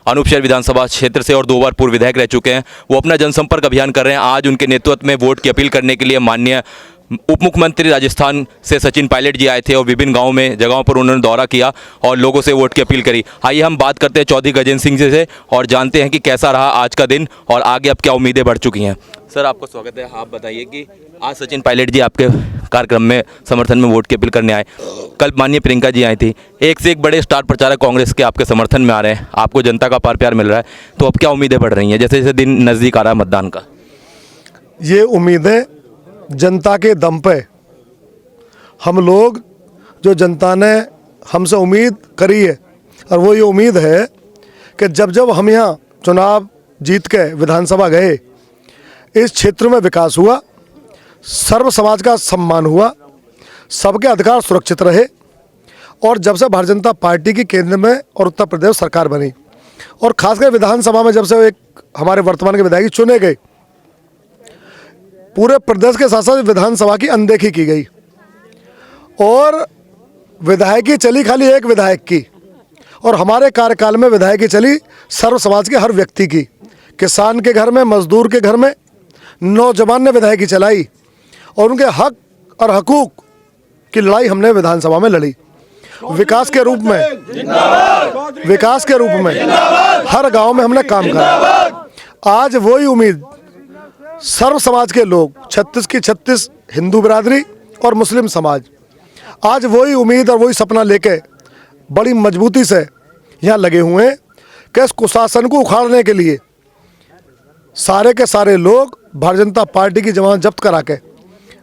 अनूपशहर विधानसभा क्षेत्र से और 2 बार पूर्व विधायक रह चुके हैं। वो अपना जनसंपर्क अभियान कर रहे हैं। आज उनके नेतृत्व में वोट की अपील करने के लिए माननीय उप मुख्यमंत्री राजस्थान से सचिन पायलट जी आए थे और विभिन्न गाँव में जगहों पर उन्होंने दौरा किया और लोगों से वोट की अपील करी। आइए हम बात करते हैं चौधरी गजेंद्र सिंह जी से और जानते हैं कि कैसा रहा आज का दिन और आगे अब क्या उम्मीदें बढ़ चुकी हैं। सर, आपका स्वागत है। आप बताइए कि आज सचिन पायलट जी आपके कार्यक्रम में समर्थन में वोट की अपील करने आए। कल माननीय प्रियंका जी आई थी। एक से एक बड़े स्टार प्रचारक कांग्रेस के आपके समर्थन में आ रहे हैं। आपको जनता का प्यार मिल रहा है, तो अब क्या उम्मीदें बढ़ रही हैं जैसे जैसे दिन नज़दीक आ रहा है मतदान का? ये उम्मीदें जनता के दम पे हम लोग, जो जनता ने हमसे उम्मीद करी है, और वो ये उम्मीद है कि जब जब हम यहाँ चुनाव जीत के विधानसभा गए, इस क्षेत्र में विकास हुआ, सर्व समाज का सम्मान हुआ, सबके अधिकार सुरक्षित रहे। और जब से भारतीय जनता पार्टी की केंद्र में और उत्तर प्रदेश सरकार बनी और खासकर विधानसभा में जब से एक हमारे वर्तमान के विधायक चुने गए, पूरे प्रदेश के साथ साथ विधानसभा की अनदेखी की गई और विधायकी चली खाली एक विधायक की, और हमारे कार्यकाल में विधायकी चली सर्व समाज के हर व्यक्ति की। किसान के घर में, मजदूर के घर में नौजवान ने विधायकी चलाई और उनके हक और हकूक की लड़ाई हमने विधानसभा में लड़ी। विकास के रूप में हर गांव में हमने काम करा। आज वही उम्मीद सर्व समाज के लोग, 36 की 36 हिंदू बिरादरी और मुस्लिम समाज, आज वही उम्मीद और वही सपना लेके बड़ी मजबूती से यहाँ लगे हुए हैं कि इस कुशासन को उखाड़ने के लिए सारे के सारे लोग भारतीय जनता पार्टी की जमानत जब्त करा के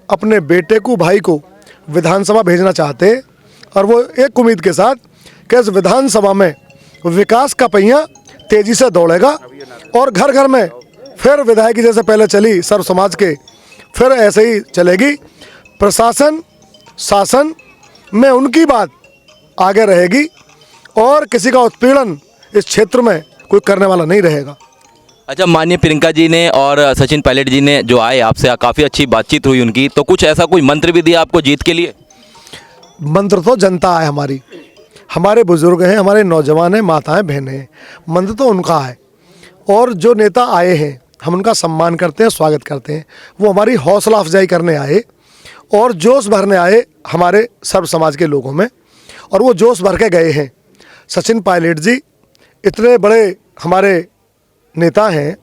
अपने बेटे को, भाई को विधानसभा भेजना चाहते हैं। और वो एक उम्मीद के साथ कि इस विधानसभा में विकास का पहिया तेजी से दौड़ेगा और घर घर में फिर विधायकी जैसे पहले चली सर्व समाज के, फिर ऐसे ही चलेगी। प्रशासन शासन में उनकी बात आगे रहेगी और किसी का उत्पीड़न इस क्षेत्र में कोई करने वाला नहीं रहेगा। अच्छा, माननीय प्रियंका जी ने और सचिन पायलट जी ने जो आए, आपसे काफ़ी अच्छी बातचीत हुई उनकी, तो कुछ ऐसा कोई मंत्र भी दिया आपको जीत के लिए? मंत्र तो जनता है हमारी, हमारे बुजुर्ग हैं, हमारे नौजवान हैं, माताएं बहनें हैं, मंत्र तो उनका है। और जो नेता आए हैं हम उनका सम्मान करते हैं, स्वागत करते हैं। वो हमारी हौसला अफजाई करने आए और जोश भरने आए हमारे सर्व समाज के लोगों में, और वो जोश भर के गए हैं। सचिन पायलट जी इतने बड़े हमारे नेता हैं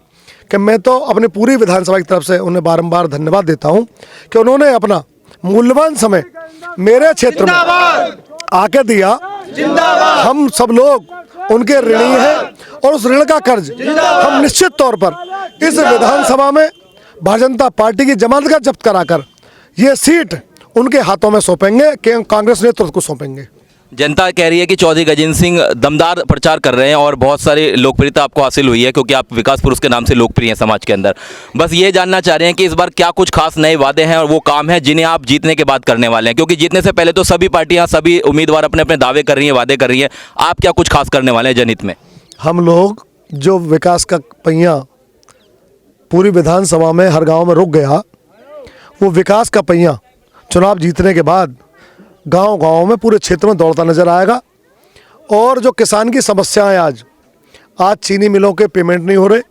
कि मैं तो अपनी पूरी विधानसभा की तरफ से उन्हें बारंबार धन्यवाद देता हूं कि उन्होंने अपना मूल्यवान समय मेरे क्षेत्र में आके दिया। हम सब लोग उनके ऋणी हैं और उस ऋण का कर्ज हम निश्चित तौर पर इस विधानसभा में भारतीय जनता पार्टी की जमानत का जब्त कराकर ये सीट उनके हाथों में सौंपेंगे, कांग्रेस नेतृत्व को सौंपेंगे। जनता कह रही है कि चौधरी गजेंद्र सिंह दमदार प्रचार कर रहे हैं और बहुत सारी लोकप्रियता आपको हासिल हुई है क्योंकि आप विकास पुरुष के नाम से लोकप्रिय हैं समाज के अंदर। बस ये जानना चाह रहे हैं कि इस बार क्या कुछ खास नए वादे हैं और वो काम है जिन्हें आप जीतने के बाद करने वाले हैं, क्योंकि जीतने से पहले तो सभी पार्टियां, सभी उम्मीदवार अपने अपने दावे कर रही हैं, वादे कर रही हैं। आप क्या कुछ खास करने वाले हैं जनहित में? हम लोग जो विकास का पहिया पूरी विधानसभा में हर गाँव में रुक गया, वो विकास का पहिया चुनाव जीतने के बाद गांव गांव में पूरे क्षेत्र में दौड़ता नजर आएगा। और जो किसान की समस्याएं आज चीनी मिलों के पेमेंट नहीं हो रहे,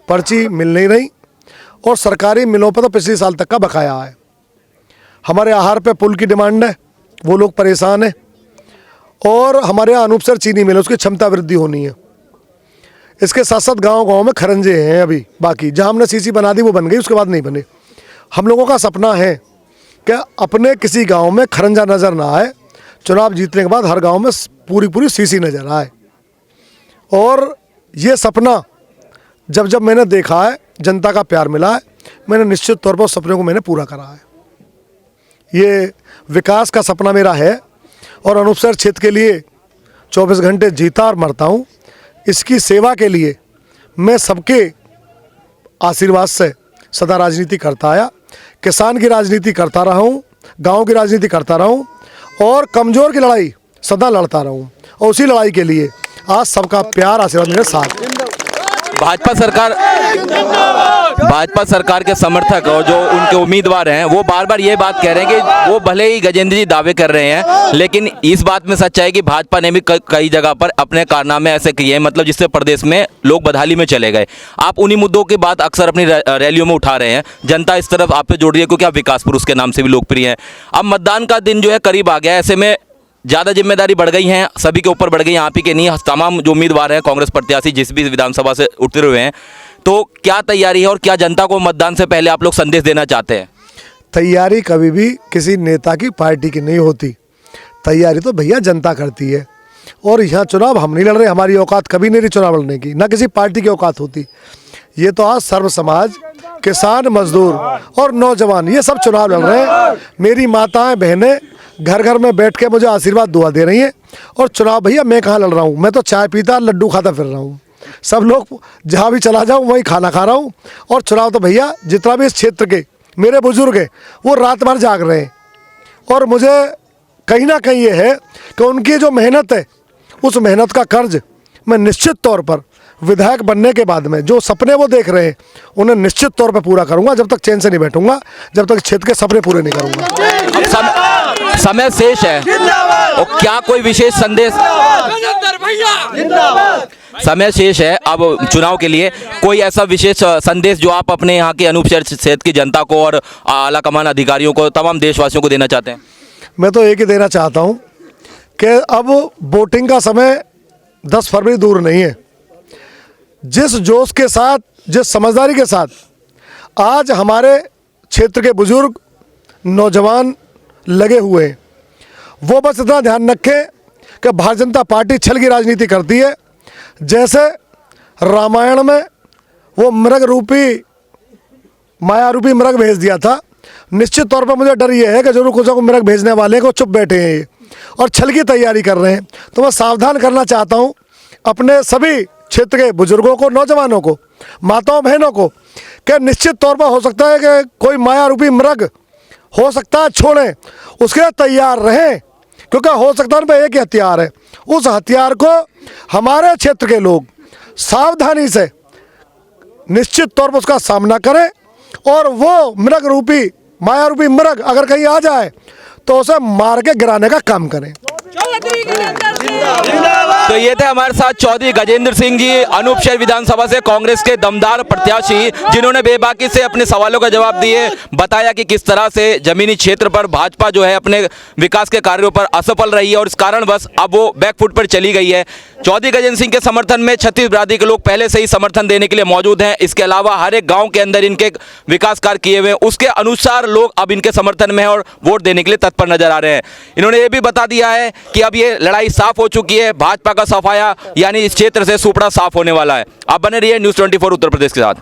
पर्ची मिल नहीं रही, और सरकारी मिलों पर तो पिछले साल तक का बकाया है। हमारे आहार पे पुल की डिमांड है, वो लोग परेशान हैं। और हमारे यहाँ अनूपसर चीनी मिल, उसकी क्षमता वृद्धि होनी है। इसके साथ साथ गाँव गाँव में खरंजे हैं अभी बाकी, जहाँ हमने सीसी बना दी वो बन गई, उसके बाद नहीं बने। हम लोगों का सपना है कि अपने किसी गांव में खरंजा नज़र ना आए, चुनाव जीतने के बाद हर गांव में पूरी सीसी नज़र आए। और ये सपना जब जब मैंने देखा है, जनता का प्यार मिला है, मैंने निश्चित तौर पर उस सपने को मैंने पूरा करा है। ये विकास का सपना मेरा है और अनूपसर क्षेत्र के लिए 24 घंटे जीता और मरता हूँ। इसकी सेवा के लिए मैं सबके आशीर्वाद से सदा राजनीति करता आया, किसान की राजनीति करता रहा हूँ, गांव की राजनीति करता रहा हूँ और कमज़ोर की लड़ाई सदा लड़ता रहा हूँ। और उसी लड़ाई के लिए आज सबका प्यार आशीर्वाद मेरे साथ। भाजपा सरकार के समर्थक और जो उनके उम्मीदवार हैं वो बार बार ये बात कह रहे हैं कि वो भले ही गजेंद्र जी दावे कर रहे हैं, लेकिन इस बात में सच्चाई है कि भाजपा ने भी कई जगह पर अपने कारनामे ऐसे किए हैं, मतलब जिससे प्रदेश में लोग बदहाली में चले गए। आप उन्हीं मुद्दों की बात अक्सर अपनी रैलियों में उठा रहे हैं, जनता इस तरफ आप पे जोड़ रही है क्योंकि आप विकास पुरुष के नाम से भी लोकप्रिय हैं। अब मतदान का दिन जो है करीब आ गया है, ऐसे में ज़्यादा जिम्मेदारी बढ़ गई हैं, सभी के ऊपर बढ़ गई, यहाँ के नहीं तमाम जो उम्मीदवार हैं कांग्रेस प्रत्याशी जिस भी विधानसभा से उतरे हुए हैं, तो क्या तैयारी है और क्या जनता को मतदान से पहले आप लोग संदेश देना चाहते हैं? तैयारी कभी भी किसी नेता की पार्टी की नहीं होती, तैयारी तो भैया जनता करती है। और यहाँ चुनाव हम नहीं लड़ रहे, हमारी औकात कभी नहीं रही चुनाव लड़ने की, ना किसी पार्टी की औकात होती। ये तो आज सर्व समाज, किसान, मजदूर और नौजवान ये सब चुनाव लड़ रहे हैं। मेरी माताएं बहनें घर घर में बैठ के मुझे आशीर्वाद दुआ दे रही हैं। और चुनाव भैया मैं कहाँ लड़ रहा हूँ, मैं तो चाय पीता लड्डू खाता फिर रहा हूँ। सब लोग जहाँ भी चला जाऊँ वहीं खाना खा रहा हूँ। और चुनाव तो भैया जितना भी इस क्षेत्र के मेरे बुजुर्ग हैं वो रात भर जाग रहे हैं। और मुझे कहीं ना कहीं ये है कि उनकी जो मेहनत है उस मेहनत का कर्ज मैं निश्चित तौर पर विधायक बनने के बाद में जो सपने वो देख रहे हैं उन्हें निश्चित तौर पर पूरा करूंगा। जब तक चैन से नहीं बैठूंगा, जब तक क्षेत्र के सपने पूरे नहीं करूंगा। समय शेष है और क्या कोई विशेष संदेश, समय शेष है अब चुनाव के लिए, कोई ऐसा विशेष संदेश जो आप अपने यहाँ के अनूप शहर क्षेत्र की जनता को और आला कमान अधिकारियों को, तमाम देशवासियों को देना चाहते हैं? मैं तो एक ही देना चाहता हूँ कि अब वोटिंग का समय 10 फरवरी दूर नहीं है। जिस जोश के साथ, जिस समझदारी के साथ आज हमारे क्षेत्र के बुजुर्ग नौजवान लगे हुए हैं, वो बस इतना ध्यान रखें कि भारतीय जनता पार्टी छल की राजनीति करती है। जैसे रामायण में वो मृग रूपी, माया रूपी मृग भेज दिया था, निश्चित तौर पर मुझे डर ये है कि जरूर कुछ मृग भेजने वाले को चुप बैठे हैं ये और छल की तैयारी कर रहे हैं। तो मैं सावधान करना चाहता हूँ अपने सभी क्षेत्र के बुजुर्गों को, नौजवानों को, माताओं बहनों को कि निश्चित तौर पर हो सकता है कि कोई माया रूपी मृग हो सकता है छोड़ें, उसके लिए तैयार रहें। क्योंकि हो सकता है उन पर एक ही हथियार है, उस हथियार को हमारे क्षेत्र के लोग सावधानी से निश्चित तौर पर उसका सामना करें। और वो मृग रूपी, माया रूपी मृग अगर कहीं आ जाए तो उसे मार के गिराने का काम करें। तो ये थे हमारे साथ चौधरी गजेंद्र सिंह जी, अनूप शहर विधानसभा से कांग्रेस के दमदार प्रत्याशी, जिन्होंने बेबाकी से अपने सवालों का जवाब दिए, बताया कि किस तरह से जमीनी क्षेत्र पर भाजपा जो है अपने विकास के कार्यों पर असफल रही है और इस कारणवश अब वो बैकफुट पर चली गई है। चौधरी गजेंद्र सिंह के समर्थन में छत्तीस बिरादरी के लोग पहले से ही समर्थन देने के लिए मौजूद हैं। इसके अलावा हर एक गाँव के अंदर इनके विकास कार्य किए हुए हैं, उसके अनुसार लोग अब इनके समर्थन में हैं और वोट देने के लिए तत्पर नजर आ रहे हैं। इन्होंने ये भी बता दिया है कि अब ये लड़ाई साफ हो चुकी है, भाजपा का सफाया यानी इस क्षेत्र से सुपड़ा साफ होने वाला है। आप बने रहिए न्यूज़ 24 उत्तर प्रदेश के साथ।